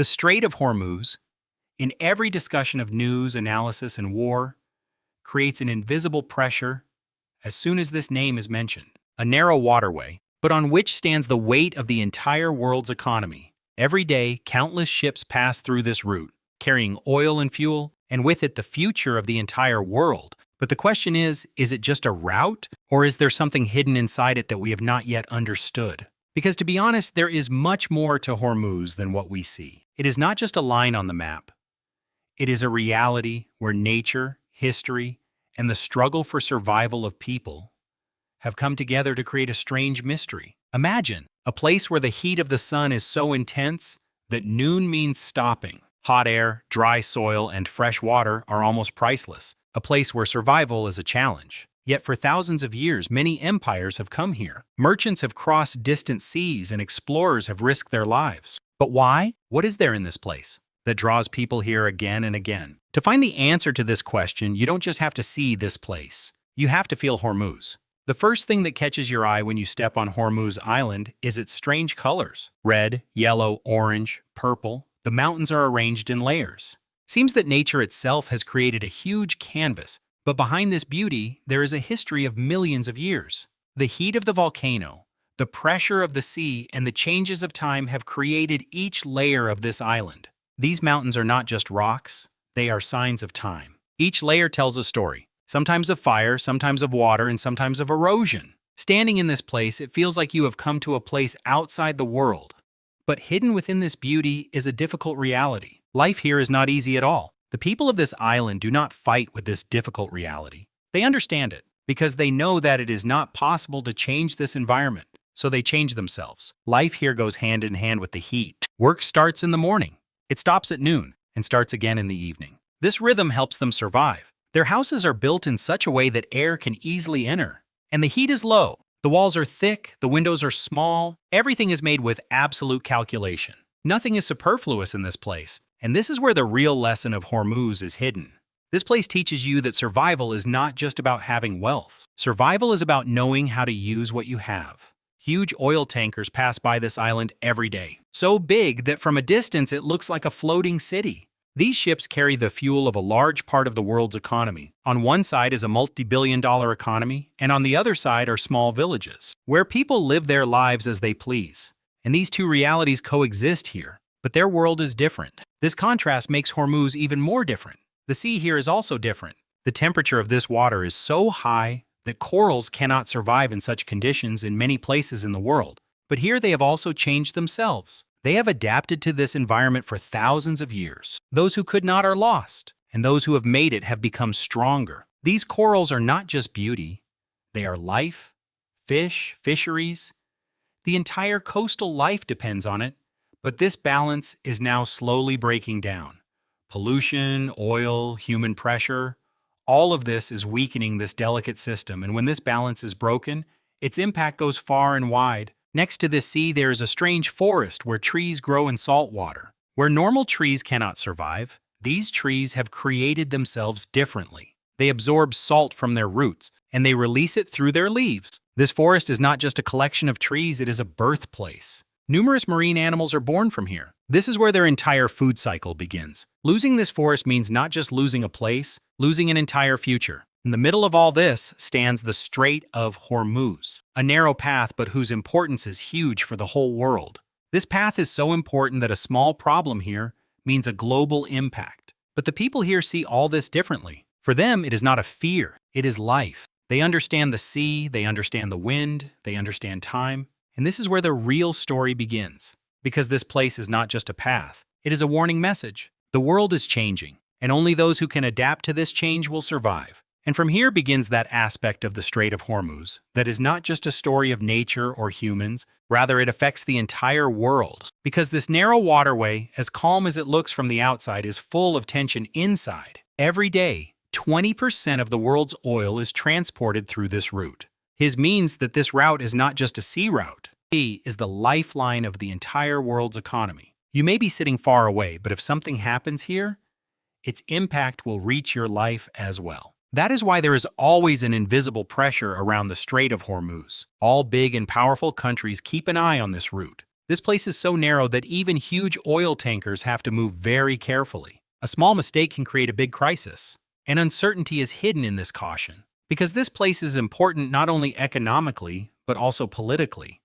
The Strait of Hormuz, in every discussion of news, analysis, and war, creates an invisible pressure as soon as this name is mentioned. A narrow waterway, but on which stands the weight of the entire world's economy. Every day, countless ships pass through this route, carrying oil and fuel, and with it the future of the entire world. But the question is it just a route, or is there something hidden inside it that we have not yet understood? Because to be honest, there is much more to Hormuz than what we see. It is not just a line on the map. It is a reality where nature, history, and the struggle for survival of people have come together to create a strange mystery. Imagine a place where the heat of the sun is so intense that noon means stopping. Hot air, dry soil, and fresh water are almost priceless. A place where survival is a challenge. Yet for thousands of years, many empires have come here. Merchants have crossed distant seas and explorers have risked their lives. But why? What is there in this place that draws people here again and again? To find the answer to this question, you don't just have to see this place. You have to feel Hormuz. The first thing that catches your eye when you step on Hormuz Island is its strange colors. Red, yellow, orange, purple. The mountains are arranged in layers. Seems that nature itself has created a huge canvas, but behind this beauty, there is a history of millions of years. The heat of the volcano, the pressure of the sea, and the changes of time have created each layer of this island. These mountains are not just rocks, they are signs of time. Each layer tells a story, sometimes of fire, sometimes of water, and sometimes of erosion. Standing in this place, it feels like you have come to a place outside the world. But hidden within this beauty is a difficult reality. Life here is not easy at all. The people of this island do not fight with this difficult reality. They understand it, because they know that it is not possible to change this environment, so they change themselves. Life here goes hand in hand with the heat. Work starts in the morning. It stops at noon and starts again in the evening. This rhythm helps them survive. Their houses are built in such a way that air can easily enter, and the heat is low. The walls are thick, the windows are small. Everything is made with absolute calculation. Nothing is superfluous in this place, and this is where the real lesson of Hormuz is hidden. This place teaches you that survival is not just about having wealth. Survival is about knowing how to use what you have. Huge oil tankers pass by this island every day, so big that from a distance it looks like a floating city. These ships carry the fuel of a large part of the world's economy. On one side is a multi-billion-dollar economy, and on the other side are small villages, where people live their lives as they please. And these two realities coexist here, but their world is different. This contrast makes Hormuz even more different. The sea here is also different. The temperature of this water is so high that corals cannot survive in such conditions in many places in the world. But here they have also changed themselves. They have adapted to this environment for thousands of years. Those who could not are lost, and those who have made it have become stronger. These corals are not just beauty. They are life, fish, fisheries. The entire coastal life depends on it, but this balance is now slowly breaking down. Pollution, oil, human pressure, all of this is weakening this delicate system, and when this balance is broken, its impact goes far and wide. Next to this sea, there is a strange forest where trees grow in salt water. Where normal trees cannot survive, these trees have created themselves differently. They absorb salt from their roots, and they release it through their leaves. This forest is not just a collection of trees, it is a birthplace. Numerous marine animals are born from here. This is where their entire food cycle begins. Losing this forest means not just losing a place, losing an entire future. In the middle of all this stands the Strait of Hormuz, a narrow path but whose importance is huge for the whole world. This path is so important that a small problem here means a global impact. But the people here see all this differently. For them, it is not a fear, it is life. They understand the sea, they understand the wind, they understand time. And this is where the real story begins. Because this place is not just a path, it is a warning message. The world is changing, and only those who can adapt to this change will survive. And from here begins that aspect of the Strait of Hormuz that is not just a story of nature or humans, rather it affects the entire world. Because this narrow waterway, as calm as it looks from the outside, is full of tension inside. Every day, 20% of the world's oil is transported through this route. This means that this route is not just a sea route. It is the lifeline of the entire world's economy. You may be sitting far away, but if something happens here, its impact will reach your life as well. That is why there is always an invisible pressure around the Strait of Hormuz. All big and powerful countries keep an eye on this route. This place is so narrow that even huge oil tankers have to move very carefully. A small mistake can create a big crisis, and uncertainty is hidden in this caution, because this place is important not only economically, but also politically.